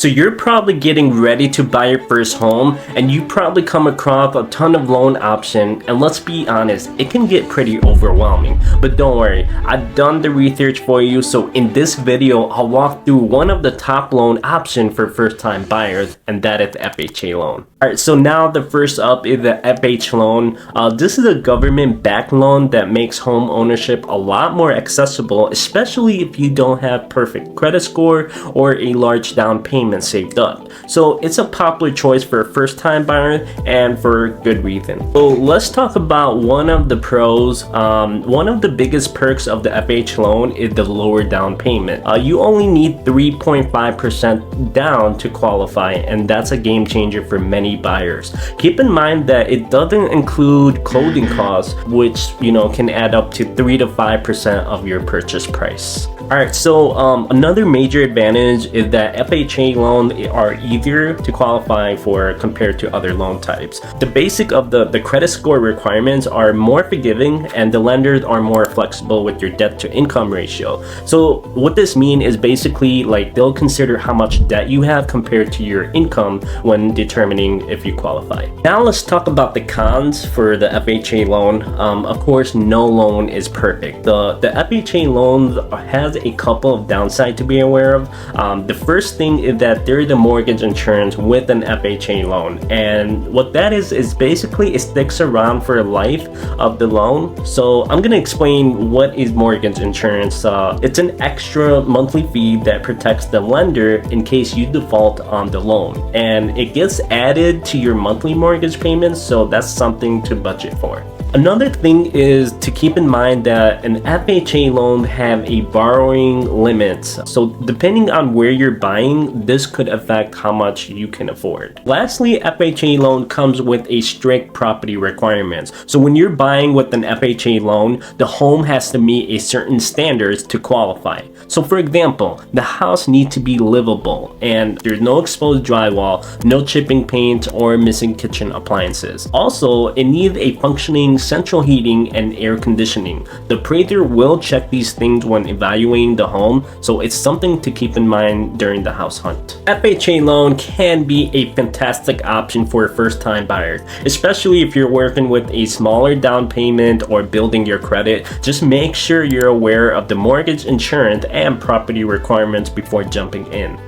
So you're probably getting ready to buy your first home and you probably come across a ton of loan options, and let's be honest, it can get pretty overwhelming. But don't worry, I've done the research for you, so in this video I'll walk through one of the top loan options for first time buyers, and that is FHA loan. Alright, so now the first up is the FHA loan. This is a government backed loan that makes home ownership a lot more accessible, especially if you don't have perfect credit score or a large down payment saved up. So it's a popular choice for first time buyers, and for good reason. So let's talk about one of the pros. One of the biggest perks of the FHA loan is the lower down payment. You only need 3.5% down to qualify, and that's a game changer for many buyers. Keep in mind that it doesn't include closing costs, which can add up to 3 to 5% of your purchase price. Alright, so another major advantage is that FHA loans are easier to qualify for compared to other loan types. The basic of the credit score requirements are more forgiving, and the lenders are more flexible with your debt to income ratio. So what this means is basically like they'll consider how much debt you have compared to your income when determining if you qualify. Now let's talk about the cons for the FHA loan. Of course, no loan is perfect. The FHA loan has a couple of downsides to be aware of. The first thing is that there is a mortgage insurance with an FHA loan, and what that is basically it sticks around for the life of the loan. So I'm gonna explain what is mortgage insurance. It's an extra monthly fee that protects the lender in case you default on the loan, and it gets added to your monthly mortgage payments, so that's something to budget for. Another thing is to keep in mind that an FHA loan have a borrowing limit. So depending on where you're buying, this could affect how much you can afford. Lastly, FHA loan comes with a strict property requirements. So when you're buying with an FHA loan, the home has to meet a certain standards to qualify. So for example, the house needs to be livable and there's no exposed drywall, no chipping paint, or missing kitchen appliances. Also, it needs a functioning central heating and air conditioning. The appraiser will check these things when evaluating the home, so it's something to keep in mind during the house hunt. FHA loan can be a fantastic option for first-time buyers, especially if you're working with a smaller down payment or building your credit. Just make sure you're aware of the mortgage insurance and property requirements before jumping in.